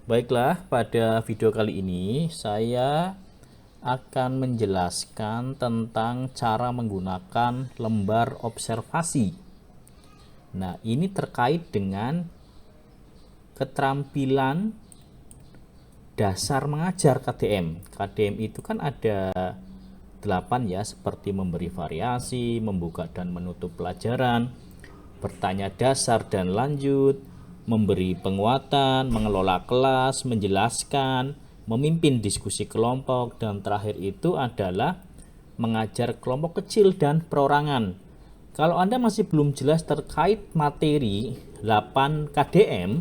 Baiklah, pada video kali ini saya akan menjelaskan tentang cara menggunakan lembar observasi. Nah, ini terkait dengan keterampilan dasar mengajar KDM. KDM itu kan ada 8 ya, seperti memberi variasi, membuka dan menutup pelajaran, bertanya dasar dan lanjut, memberi penguatan, mengelola kelas, menjelaskan, memimpin diskusi kelompok, dan terakhir itu adalah mengajar kelompok kecil dan perorangan. Kalau Anda masih belum jelas terkait materi 8 KDM,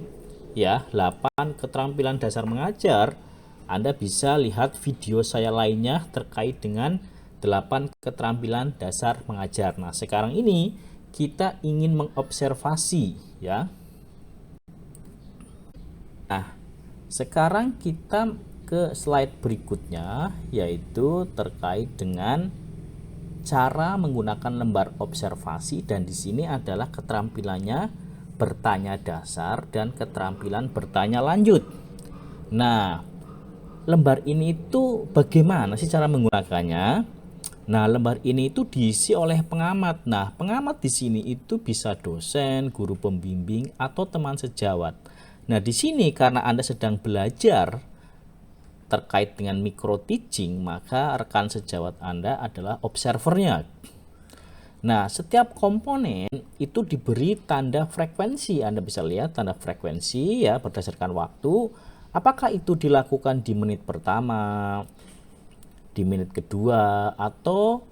ya 8 keterampilan dasar mengajar, Anda bisa lihat video saya lainnya terkait dengan 8 keterampilan dasar mengajar. Nah, sekarang ini kita ingin mengobservasi ya. Nah, sekarang kita ke slide berikutnya, yaitu terkait dengan cara menggunakan lembar observasi, dan di sini adalah keterampilannya bertanya dasar dan keterampilan bertanya lanjut. Nah, lembar ini itu bagaimana sih cara menggunakannya? Nah, lembar ini itu diisi oleh pengamat. Nah, pengamat di sini itu bisa dosen, guru pembimbing, atau teman sejawat. Nah, di sini karena Anda sedang belajar terkait dengan micro teaching, maka rekan sejawat Anda adalah observernya. Nah, setiap komponen itu diberi tanda frekuensi. Anda bisa lihat tanda frekuensi ya berdasarkan waktu. Apakah itu dilakukan di menit pertama, di menit kedua, atau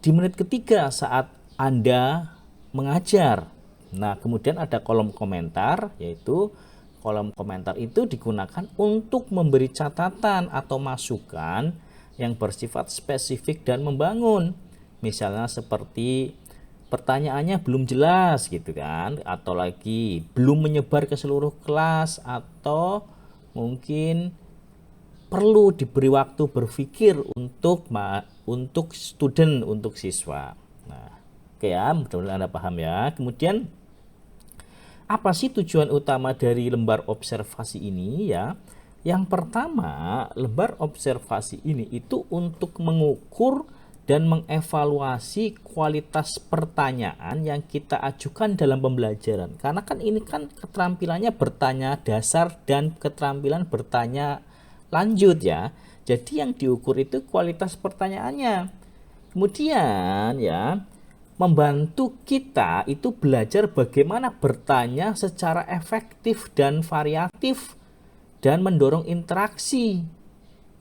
di menit ketiga saat Anda mengajar. Nah, kemudian ada kolom komentar, yaitu kolom komentar itu digunakan untuk memberi catatan atau masukan yang bersifat spesifik dan membangun. Misalnya seperti pertanyaannya belum jelas gitu kan, atau lagi belum menyebar ke seluruh kelas, atau mungkin perlu diberi waktu berpikir untuk student, untuk siswa. Nah, oke ya, mudah-mudahan Anda paham ya. Kemudian apa sih tujuan utama dari lembar observasi ini ya? Yang pertama, lembar observasi ini itu untuk mengukur dan mengevaluasi kualitas pertanyaan yang kita ajukan dalam pembelajaran. Karena kan ini kan keterampilannya bertanya dasar dan keterampilan bertanya lanjut ya. Jadi yang diukur itu kualitas pertanyaannya. Kemudian ya, membantu kita itu belajar bagaimana bertanya secara efektif dan variatif dan mendorong interaksi.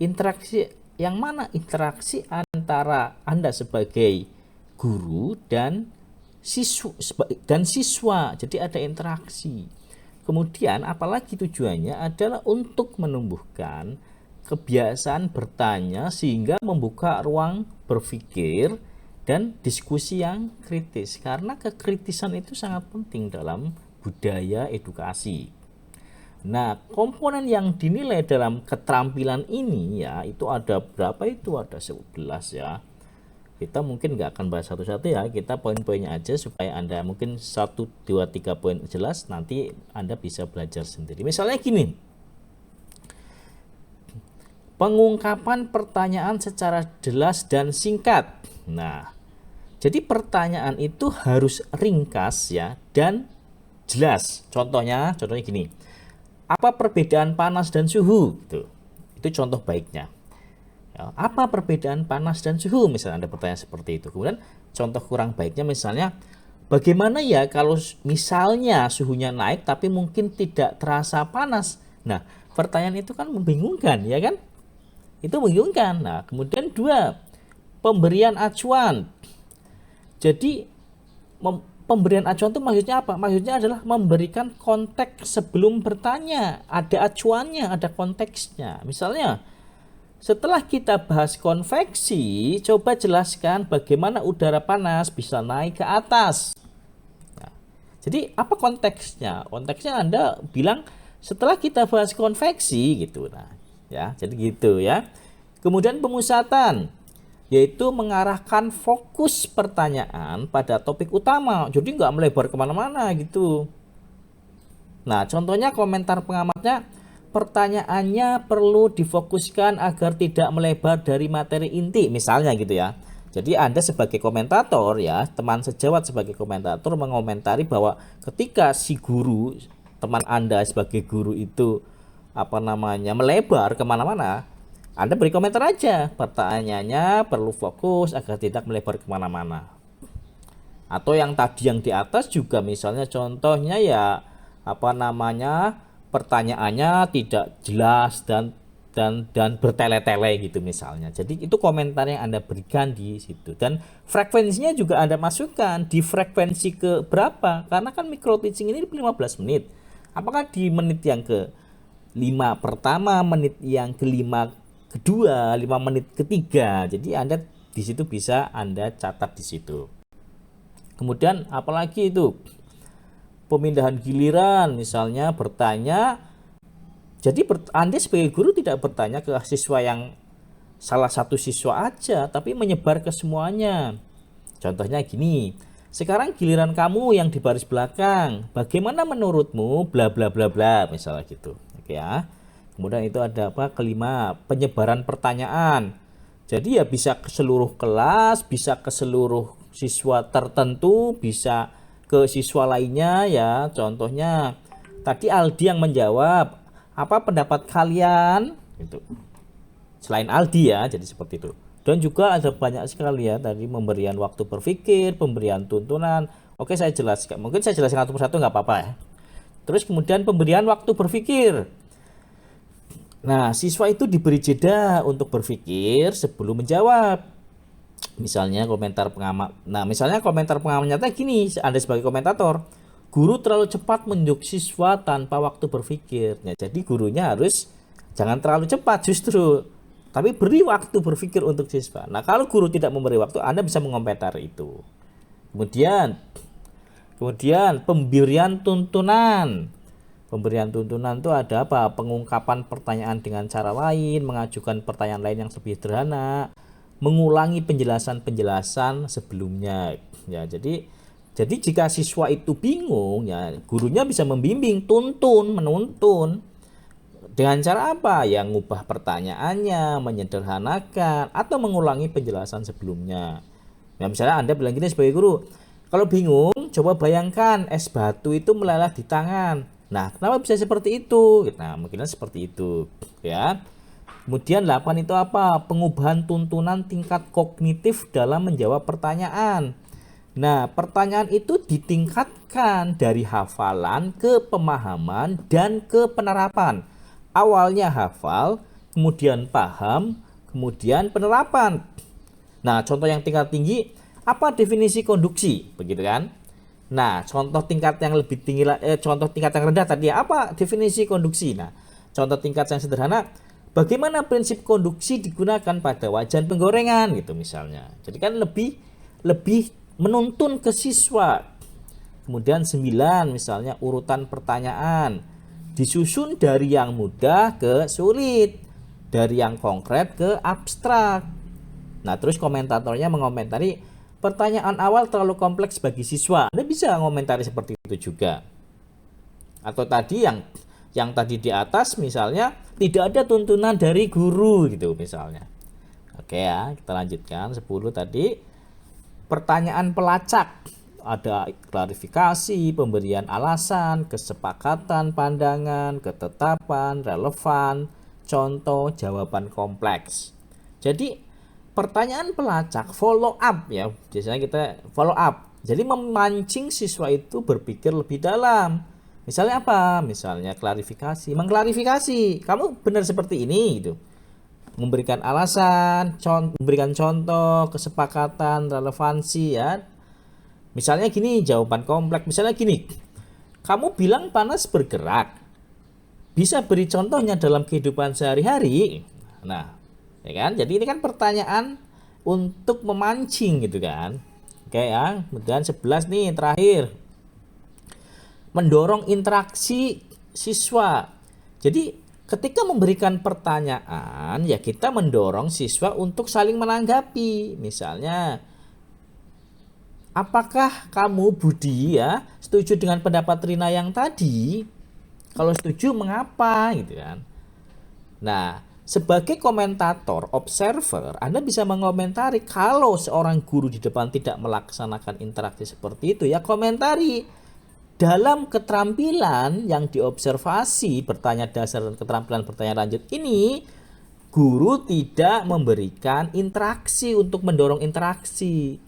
Interaksi yang mana? Interaksi antara Anda sebagai guru dan siswa. Jadi ada interaksi. Kemudian apalagi tujuannya adalah untuk menumbuhkan kebiasaan bertanya sehingga membuka ruang berpikir dan diskusi yang kritis, karena kekritisan itu sangat penting dalam budaya edukasi. Nah, komponen yang dinilai dalam keterampilan ini ya, itu ada berapa itu? Ada 11 ya. Kita mungkin nggak akan bahas satu-satu ya, kita poin-poinnya aja supaya Anda mungkin 1, 2, 3 poin jelas, nanti Anda bisa belajar sendiri. Misalnya gini, pengungkapan pertanyaan secara jelas dan singkat. Nah, jadi pertanyaan itu harus ringkas ya dan jelas. Contohnya gini. Apa perbedaan panas dan suhu? Itu contoh baiknya. Ya, apa perbedaan panas dan suhu? Misalnya Anda bertanya seperti itu. Kemudian contoh kurang baiknya misalnya, bagaimana ya kalau misalnya suhunya naik tapi mungkin tidak terasa panas? Nah, pertanyaan itu kan membingungkan, ya kan? Itu membingungkan. Nah, kemudian 2, pemberian acuan. Jadi pemberian acuan itu maksudnya apa? Maksudnya adalah memberikan konteks sebelum bertanya. Ada acuannya, ada konteksnya. Misalnya, setelah kita bahas konveksi, coba jelaskan bagaimana udara panas bisa naik ke atas. Nah, jadi apa konteksnya? Konteksnya Anda bilang setelah kita bahas konveksi gitu. Nah, ya, jadi gitu ya. Kemudian pemusatan, yaitu mengarahkan fokus pertanyaan pada topik utama, jadi nggak melebar kemana-mana gitu. Nah, contohnya komentar pengamatnya, pertanyaannya perlu difokuskan agar tidak melebar dari materi inti, misalnya gitu ya. Jadi Anda sebagai komentator ya, teman sejawat sebagai komentator mengomentari bahwa ketika si guru, teman Anda sebagai guru itu melebar kemana-mana, Anda beri komentar aja, pertanyaannya perlu fokus agar tidak melebar kemana-mana. Atau yang tadi yang di atas juga, misalnya contohnya ya pertanyaannya tidak jelas dan bertele-tele gitu misalnya. Jadi itu komentar yang Anda berikan di situ, dan frekuensinya juga Anda masukkan di frekuensi ke berapa, karena kan micro teaching ini 15 menit. Apakah di menit yang ke 5 pertama, menit yang kelima kedua, 5 menit ketiga. Jadi Anda di situ bisa Anda catat di situ. Kemudian apalagi itu pemindahan giliran, misalnya bertanya. Jadi Anda sebagai guru tidak bertanya ke siswa yang salah satu siswa aja, tapi menyebar ke semuanya. Contohnya gini, sekarang giliran kamu yang di baris belakang, bagaimana menurutmu bla bla bla bla, misalnya gitu. Oke ya. Kemudian itu ada kelima, penyebaran pertanyaan. Jadi ya bisa ke seluruh kelas, bisa ke seluruh siswa tertentu, bisa ke siswa lainnya ya. Contohnya tadi Aldi yang menjawab, apa pendapat kalian? Gitu. Selain Aldi ya, jadi seperti itu. Dan juga ada banyak sekali ya tadi, pemberian waktu berpikir, pemberian tuntunan. Oke, saya jelaskan. Mungkin saya jelaskan satu persatu nggak apa-apa ya. Terus kemudian pemberian waktu berpikir. Nah, siswa itu diberi jeda untuk berpikir sebelum menjawab. Misalnya komentar pengamat. Nah, misalnya komentar pengamatnya gini, Anda sebagai komentator, guru terlalu cepat menunjuk siswa tanpa waktu berpikir. Ya, jadi gurunya harus jangan terlalu cepat justru, tapi beri waktu berpikir untuk siswa. Nah, kalau guru tidak memberi waktu, Anda bisa mengomentari itu. Kemudian pemberian tuntunan. Pemberian tuntunan itu ada apa? Pengungkapan pertanyaan dengan cara lain, mengajukan pertanyaan lain yang lebih sederhana, mengulangi penjelasan-penjelasan sebelumnya. Ya, jadi jika siswa itu bingung, ya gurunya bisa membimbing, menuntun. Dengan cara apa? Ya ngubah pertanyaannya, menyederhanakan, atau mengulangi penjelasan sebelumnya. Ya, misalnya Anda bilang gini sebagai guru, kalau bingung, coba bayangkan es batu itu meleleh di tangan. Nah, kenapa bisa seperti itu? Nah, mungkin seperti itu, ya. Kemudian 8 itu apa? Pengubahan tuntunan tingkat kognitif dalam menjawab pertanyaan. Nah, pertanyaan itu ditingkatkan dari hafalan ke pemahaman dan ke penerapan. Awalnya hafal, kemudian paham, kemudian penerapan. Nah, contoh yang tingkat tinggi, apa definisi konduksi? Begitu kan? Nah, contoh tingkat yang lebih tinggi, contoh tingkat yang rendah tadi apa definisi konduksi? Nah, contoh tingkat yang sederhana, bagaimana prinsip konduksi digunakan pada wajan penggorengan gitu misalnya. Jadi kan lebih menuntun ke siswa. Kemudian 9 misalnya urutan pertanyaan disusun dari yang mudah ke sulit, dari yang konkret ke abstrak. Nah, terus komentatornya mengomentari pertanyaan awal terlalu kompleks bagi siswa. Anda bisa ngomentari seperti itu juga. Atau tadi yang tadi di atas misalnya tidak ada tuntunan dari guru gitu misalnya. Oke ya, kita lanjutkan 10 tadi. Pertanyaan pelacak. Ada klarifikasi, pemberian alasan, kesepakatan pandangan, ketetapan, relevan, contoh, jawaban kompleks. Jadi pertanyaan pelacak, follow up ya, biasanya kita follow up. Jadi memancing siswa itu berpikir lebih dalam. Misalnya apa? Misalnya klarifikasi, mengklarifikasi, kamu benar seperti ini gitu. Memberikan alasan, memberikan contoh, kesepakatan, relevansi ya. Misalnya gini, jawaban kompleks. Misalnya gini, kamu bilang panas bergerak. Bisa beri contohnya dalam kehidupan sehari-hari. Nah, ya kan? Jadi ini kan pertanyaan untuk memancing gitu kan. Oke ya. Kemudian 11 nih terakhir. Mendorong interaksi siswa. Jadi ketika memberikan pertanyaan ya kita mendorong siswa untuk saling menanggapi. Misalnya, apakah kamu Budi ya setuju dengan pendapat Rina yang tadi? Kalau setuju mengapa gitu kan. Nah, sebagai komentator, observer, Anda bisa mengomentari kalau seorang guru di depan tidak melaksanakan interaksi seperti itu, ya komentari. Dalam keterampilan yang diobservasi, bertanya dasar dan keterampilan bertanya lanjut ini, guru tidak memberikan interaksi untuk mendorong interaksi.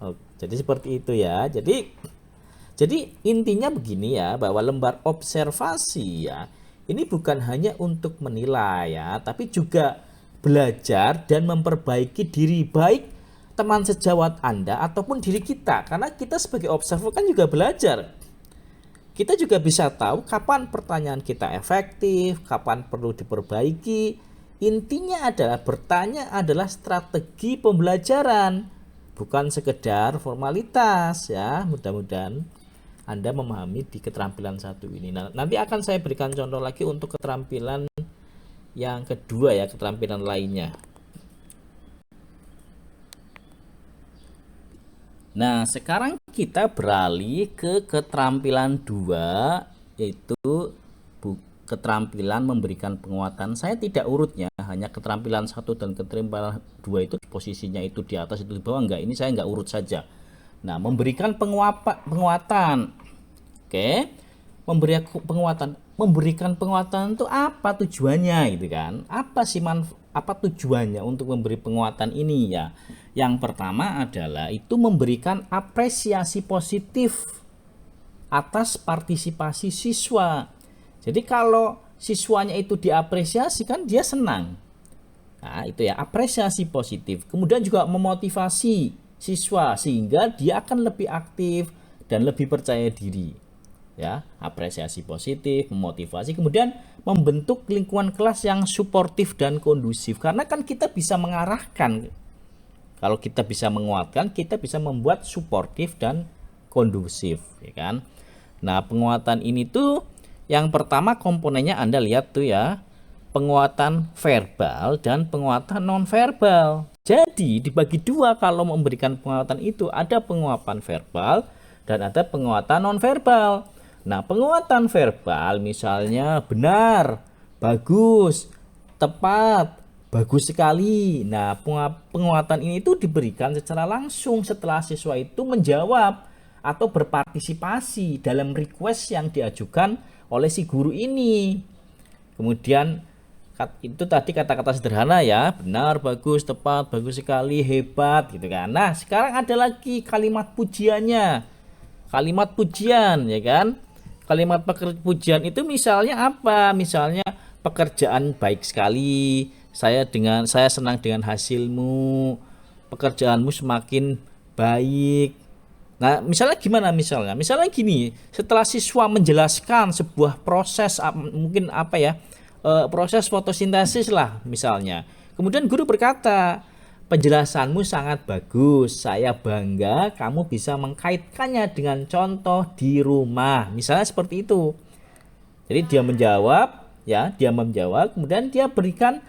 Oh, jadi seperti itu ya. Jadi intinya begini ya, bahwa lembar observasi ya, ini bukan hanya untuk menilai ya, tapi juga belajar dan memperbaiki diri, baik teman sejawat Anda ataupun diri kita. Karena kita sebagai observer kan juga belajar. Kita juga bisa tahu kapan pertanyaan kita efektif, kapan perlu diperbaiki. Intinya adalah bertanya adalah strategi pembelajaran, bukan sekedar formalitas ya. Mudah-mudahan Anda memahami di keterampilan satu ini. Nah, nanti akan saya berikan contoh lagi untuk keterampilan yang kedua ya, keterampilan lainnya. Nah, sekarang kita beralih ke keterampilan 2, yaitu keterampilan memberikan penguatan. Saya tidak urutnya, hanya keterampilan 1 dan keterampilan 2 itu posisinya itu di atas, itu di bawah, enggak. Ini saya enggak urut saja. Nah, memberikan penguatan. Oke. Memberikan penguatan itu apa tujuannya gitu kan? Apa tujuannya untuk memberi penguatan ini ya? Yang pertama adalah itu memberikan apresiasi positif atas partisipasi siswa. Jadi kalau siswanya itu diapresiasi kan dia senang. Nah, itu ya, apresiasi positif. Kemudian juga memotivasi siswa sehingga dia akan lebih aktif dan lebih percaya diri. Ya, apresiasi positif, memotivasi, kemudian membentuk lingkungan kelas yang suportif dan kondusif. Karena kan kita bisa mengarahkan. Kalau kita bisa menguatkan, kita bisa membuat suportif dan kondusif, ya kan? Nah, penguatan ini tuh yang pertama komponennya Anda lihat tuh ya, penguatan verbal dan penguatan nonverbal. Jadi dibagi dua kalau memberikan penguatan itu, ada penguatan verbal dan ada penguatan nonverbal. Nah, penguatan verbal misalnya benar, bagus, tepat, bagus sekali. Nah, penguatan ini itu diberikan secara langsung setelah siswa itu menjawab atau berpartisipasi dalam request yang diajukan oleh si guru ini. Kemudian itu tadi kata-kata sederhana ya, benar, bagus, tepat, bagus sekali, hebat gitu kan. Nah, sekarang ada lagi kalimat pujiannya. Kalimat pujian ya kan. Kalimat pujian itu misalnya apa? Misalnya pekerjaan baik sekali, saya senang dengan hasilmu, pekerjaanmu semakin baik. Nah, misalnya gimana misalnya? Misalnya gini, setelah siswa menjelaskan sebuah proses mungkin apa ya? Proses fotosintesis lah misalnya. Kemudian guru berkata, penjelasanmu sangat bagus, saya bangga kamu bisa mengkaitkannya dengan contoh di rumah. Misalnya seperti itu. Jadi dia menjawab, kemudian dia berikan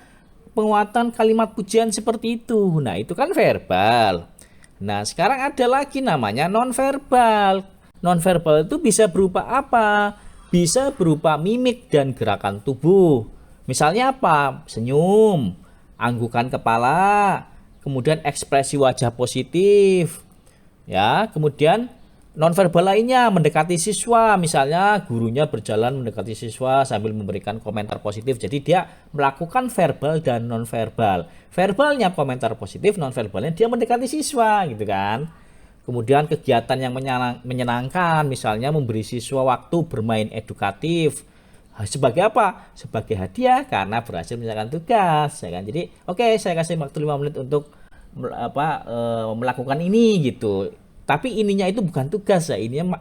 penguatan kalimat pujian seperti itu. Nah, itu kan verbal. Nah, sekarang ada lagi namanya nonverbal. Nonverbal itu bisa berupa apa? Bisa berupa mimik dan gerakan tubuh. Misalnya apa? Senyum, anggukan kepala, kemudian ekspresi wajah positif. Ya, kemudian nonverbal lainnya mendekati siswa, misalnya gurunya berjalan mendekati siswa sambil memberikan komentar positif. Jadi dia melakukan verbal dan nonverbal. Verbalnya komentar positif, nonverbalnya dia mendekati siswa gitu kan. Kemudian kegiatan yang menyenangkan, misalnya memberi siswa waktu bermain edukatif. Sebagai apa? Sebagai hadiah karena berhasil menyelesaikan tugas, ya kan. Jadi, oke, saya kasih waktu 5 menit untuk melakukan ini gitu. Tapi ininya itu bukan tugas ya, ininya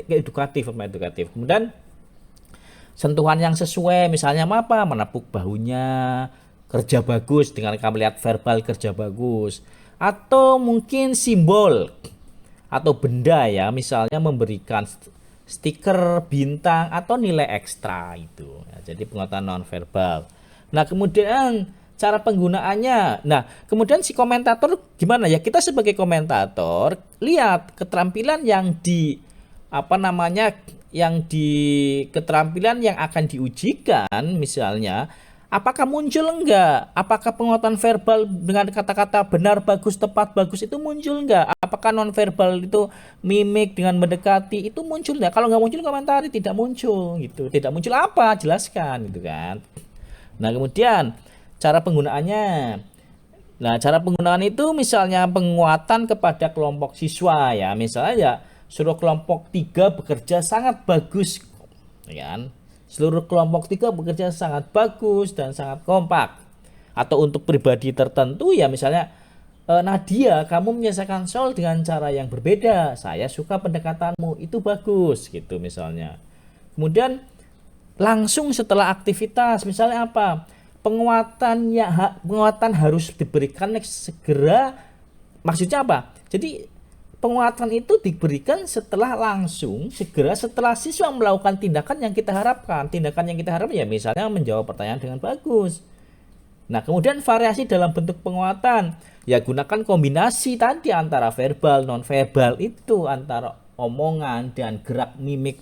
edukatif. Kemudian sentuhan yang sesuai, misalnya apa? Menepuk bahunya, kerja bagus, dengan kamu lihat verbal kerja bagus. Atau mungkin simbol atau benda ya, misalnya memberikan stiker, bintang, atau nilai ekstra itu ya, jadi penguatan nonverbal. Nah, kemudian cara penggunaannya. Nah, kemudian si komentator gimana ya? Kita sebagai komentator lihat keterampilan yang di keterampilan yang akan diujikan misalnya, apakah muncul enggak? Apakah penguatan verbal dengan kata-kata benar, bagus, tepat, bagus itu muncul enggak? Apakah nonverbal itu mimik dengan mendekati itu muncul enggak? Kalau enggak muncul komentari, tidak muncul gitu. Tidak muncul apa? Jelaskan gitu kan. Nah, kemudian cara penggunaannya. Nah, cara penggunaan itu misalnya penguatan kepada kelompok siswa ya. Misalnya ya suruh kelompok 3 bekerja sangat bagus ya kan. Seluruh kelompok 3 bekerja sangat bagus dan sangat kompak. Atau untuk pribadi tertentu ya misalnya Nadia, kamu menyelesaikan soal dengan cara yang berbeda. Saya suka pendekatanmu, itu bagus gitu misalnya. Kemudian langsung setelah aktivitas misalnya apa? Penguatan harus diberikan segera. Maksudnya apa? Jadi penguatan itu diberikan segera setelah siswa melakukan tindakan yang kita harapkan. Tindakan yang kita harapkan ya misalnya menjawab pertanyaan dengan bagus. Nah, kemudian variasi dalam bentuk penguatan. Ya gunakan kombinasi tadi antara verbal, non-verbal itu, antara omongan dan gerak mimik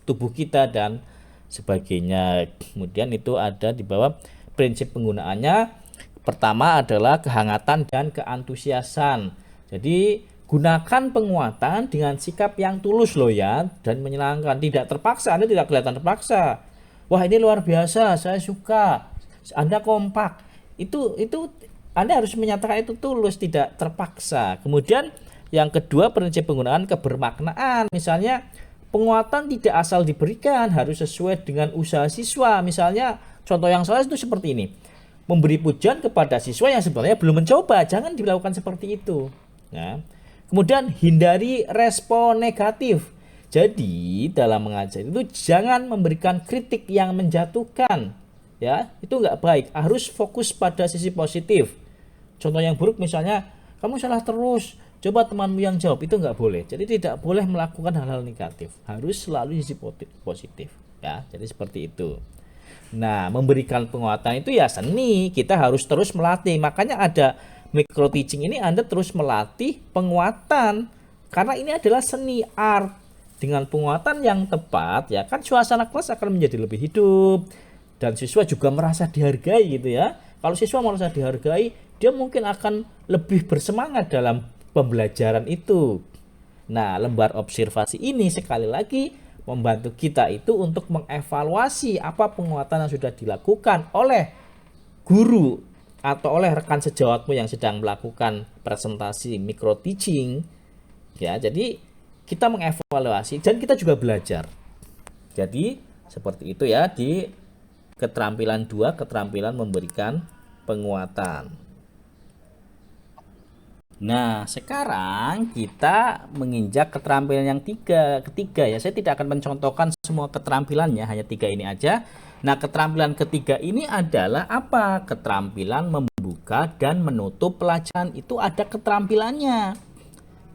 tubuh kita dan sebagainya. Kemudian itu ada di bawah prinsip penggunaannya. Pertama adalah kehangatan dan keantusiasan. Jadi gunakan penguatan dengan sikap yang tulus loh ya, dan menyenangkan, tidak terpaksa. Anda tidak kelihatan terpaksa. Wah, ini luar biasa, saya suka, Anda kompak. Itu Anda harus menyatakan itu tulus, tidak terpaksa. Kemudian yang kedua, prinsip penggunaan kebermaknaan. Misalnya penguatan tidak asal diberikan, harus sesuai dengan usaha siswa. Misalnya contoh yang salah itu seperti ini. Memberi pujian kepada siswa yang sebenarnya belum mencoba, jangan dilakukan seperti itu. Nah, kemudian hindari respon negatif. Jadi dalam mengajar itu jangan memberikan kritik yang menjatuhkan. Ya, itu nggak baik. Harus fokus pada sisi positif. Contoh yang buruk misalnya, kamu salah terus, coba temanmu yang jawab, itu nggak boleh. Jadi tidak boleh melakukan hal-hal negatif. Harus selalu sisi positif. Ya, jadi seperti itu. Nah, memberikan penguatan itu ya seni. Kita harus terus melatih. Makanya ada micro teaching ini, Anda terus melatih penguatan. Karena ini adalah seni, art. Dengan penguatan yang tepat, ya kan suasana kelas akan menjadi lebih hidup. Dan siswa juga merasa dihargai gitu ya. Kalau siswa merasa dihargai, dia mungkin akan lebih bersemangat dalam pembelajaran itu. Nah, lembar observasi ini sekali lagi membantu kita itu untuk mengevaluasi apa penguatan yang sudah dilakukan oleh guru atau oleh rekan sejawatmu yang sedang melakukan presentasi micro teaching. Ya, jadi kita mengevaluasi dan kita juga belajar. Jadi seperti itu ya di keterampilan 2, keterampilan memberikan penguatan. Nah, sekarang kita menginjak keterampilan yang ketiga ya. Saya tidak akan mencontohkan semua keterampilannya, hanya 3 ini aja. Nah, keterampilan ketiga ini adalah apa? Keterampilan membuka dan menutup pelajaran, itu ada keterampilannya.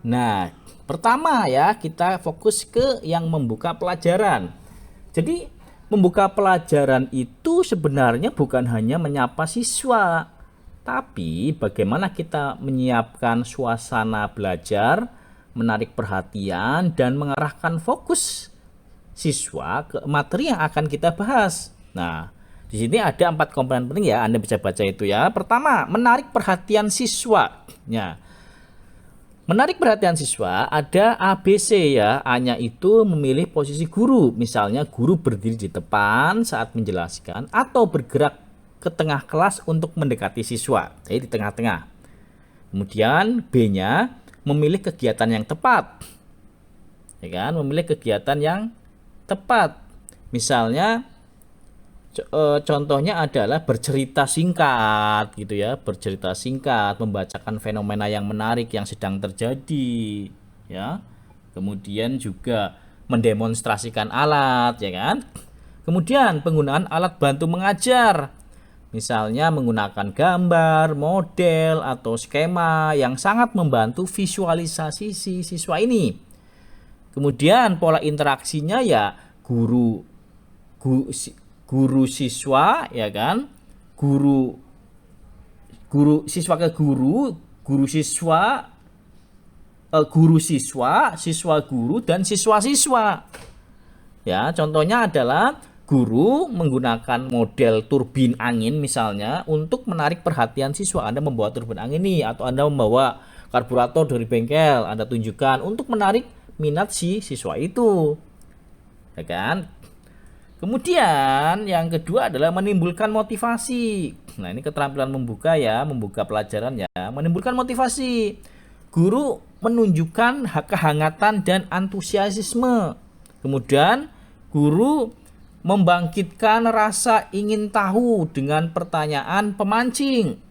Nah, pertama ya, kita fokus ke yang membuka pelajaran. Jadi, membuka pelajaran itu sebenarnya bukan hanya menyapa siswa, tapi bagaimana kita menyiapkan suasana belajar, menarik perhatian, dan mengarahkan fokus siswa ke materi yang akan kita bahas. Nah, di sini ada 4 komponen penting ya, Anda bisa baca itu ya. Pertama, menarik perhatian siswa. Ya. Menarik perhatian siswa ada ABC ya. A-nya itu memilih posisi guru. Misalnya guru berdiri di depan saat menjelaskan atau bergerak ke tengah kelas untuk mendekati siswa, jadi di tengah-tengah. Kemudian B-nya memilih kegiatan yang tepat, ya kan? Memilih kegiatan yang tepat. Misalnya contohnya adalah bercerita singkat, gitu ya, bercerita singkat, membacakan fenomena yang menarik yang sedang terjadi, ya. Kemudian juga mendemonstrasikan alat, ya kan? Kemudian penggunaan alat bantu mengajar. Misalnya menggunakan gambar, model, atau skema yang sangat membantu visualisasi si siswa ini. Kemudian pola interaksinya ya guru siswa, ya kan? Guru siswa ke guru siswa, siswa guru, dan siswa-siswa. Ya, contohnya adalah guru menggunakan model turbin angin misalnya untuk menarik perhatian siswa. Anda membawa turbin angin nih, atau Anda membawa karburator dari bengkel, Anda tunjukkan untuk menarik minat si siswa itu. Ya kan? Kemudian yang kedua adalah menimbulkan motivasi. Nah, ini keterampilan membuka ya, membuka pelajaran ya, menimbulkan motivasi. Guru menunjukkan kehangatan dan antusiasme. Kemudian guru membangkitkan rasa ingin tahu dengan pertanyaan pemancing,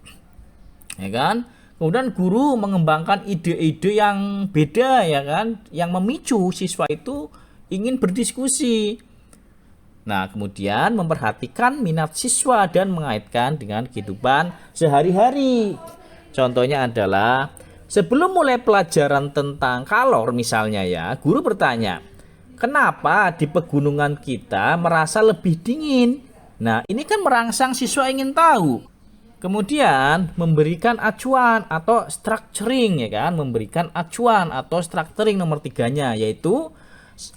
ya kan? Kemudian guru mengembangkan ide-ide yang beda, ya kan, yang memicu siswa itu ingin berdiskusi. Nah, kemudian memperhatikan minat siswa dan mengaitkan dengan kehidupan sehari-hari. Contohnya adalah sebelum mulai pelajaran tentang kalor misalnya ya, guru bertanya, kenapa di pegunungan kita merasa lebih dingin? Nah, ini kan merangsang siswa ingin tahu. Kemudian memberikan acuan atau structuring, ya kan? Memberikan acuan atau structuring nomor 3-nya, yaitu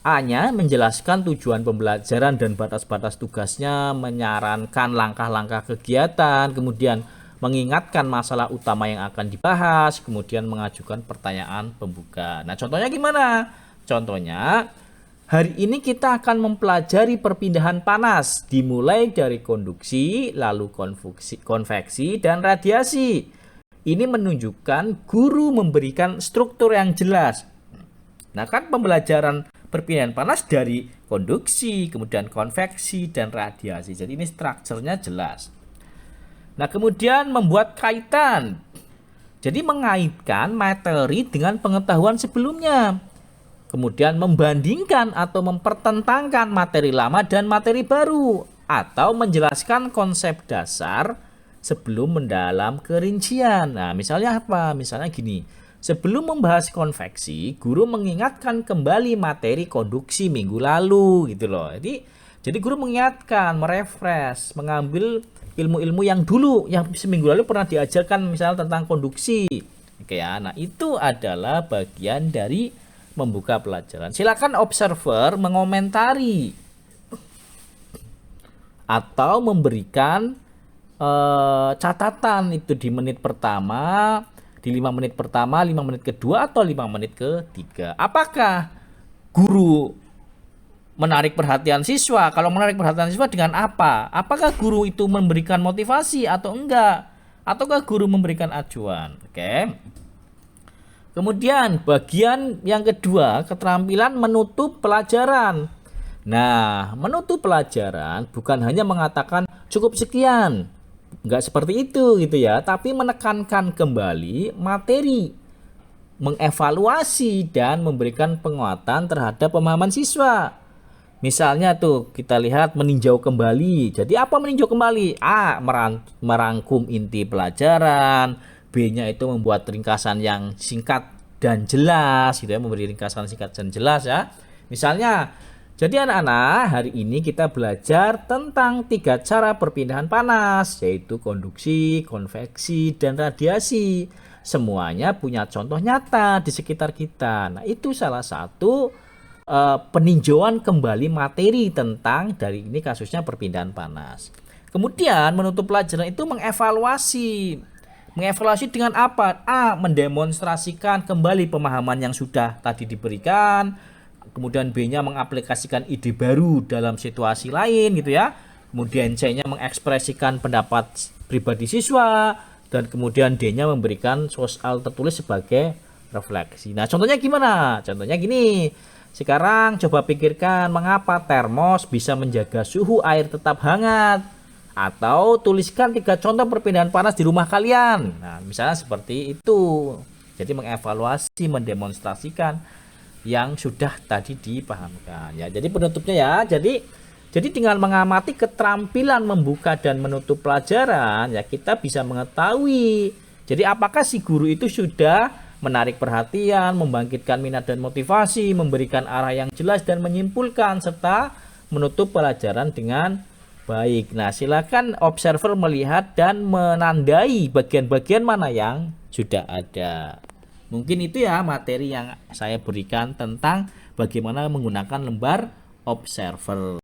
A-nya menjelaskan tujuan pembelajaran dan batas-batas tugasnya, menyarankan langkah-langkah kegiatan, kemudian mengingatkan masalah utama yang akan dibahas, kemudian mengajukan pertanyaan pembuka. Nah, contohnya gimana? Contohnya, hari ini kita akan mempelajari perpindahan panas, dimulai dari konduksi, lalu konveksi, dan radiasi. Ini menunjukkan guru memberikan struktur yang jelas. Nah, kan pembelajaran perpindahan panas dari konduksi, kemudian konveksi, dan radiasi. Jadi ini strukturnya jelas. Nah, kemudian membuat kaitan. Jadi mengaitkan materi dengan pengetahuan sebelumnya. Kemudian membandingkan atau mempertentangkan materi lama dan materi baru, atau menjelaskan konsep dasar sebelum mendalam kerincian. Nah, misalnya apa? Misalnya gini, sebelum membahas konveksi, guru mengingatkan kembali materi konduksi minggu lalu gitu loh. Jadi guru mengingatkan, merefresh, mengambil ilmu-ilmu yang dulu, yang seminggu lalu pernah diajarkan misalnya tentang konduksi. Oke ya, nah itu adalah bagian dari membuka pelajaran. Silakan observer mengomentari atau memberikan catatan itu di menit pertama, di 5 menit pertama, 5 menit kedua, atau 5 menit ketiga. Apakah guru menarik perhatian siswa? Kalau menarik perhatian siswa dengan apa? Apakah guru itu memberikan motivasi atau enggak? Ataukah guru memberikan acuan? Oke. Kemudian bagian yang kedua, keterampilan menutup pelajaran. Nah, menutup pelajaran bukan hanya mengatakan cukup sekian, enggak seperti itu gitu ya, tapi menekankan kembali materi, mengevaluasi dan memberikan penguatan terhadap pemahaman siswa. Misalnya tuh kita lihat meninjau kembali. Jadi apa meninjau kembali? A, merangkum inti pelajaran. B-nya itu membuat ringkasan yang singkat dan jelas gitu ya, memberi ringkasan singkat dan jelas ya. Misalnya, jadi anak-anak, hari ini kita belajar tentang 3 cara perpindahan panas, yaitu konduksi, konveksi, dan radiasi. Semuanya punya contoh nyata di sekitar kita. Nah, itu salah satu peninjauan kembali materi tentang, dari ini kasusnya perpindahan panas. Kemudian menutup pelajaran itu mengevaluasi. Mengevaluasi dengan apa? A, mendemonstrasikan kembali pemahaman yang sudah tadi diberikan. Kemudian B-nya mengaplikasikan ide baru dalam situasi lain gitu ya. Kemudian C-nya mengekspresikan pendapat pribadi siswa. Dan kemudian D-nya memberikan soal tertulis sebagai refleksi. Nah, contohnya gimana? Contohnya gini. Sekarang coba pikirkan mengapa termos bisa menjaga suhu air tetap hangat. Atau tuliskan 3 contoh perpindahan panas di rumah kalian. Nah, misalnya seperti itu. Jadi mengevaluasi, mendemonstrasikan yang sudah tadi dipahamkan. Ya, jadi penutupnya ya. Jadi dengan mengamati keterampilan membuka dan menutup pelajaran, ya kita bisa mengetahui. Jadi apakah si guru itu sudah menarik perhatian, membangkitkan minat dan motivasi, memberikan arah yang jelas dan menyimpulkan, serta menutup pelajaran dengan baik. Nah, silakan observer melihat dan menandai bagian-bagian mana yang sudah ada. Mungkin itu ya materi yang saya berikan tentang bagaimana menggunakan lembar observer.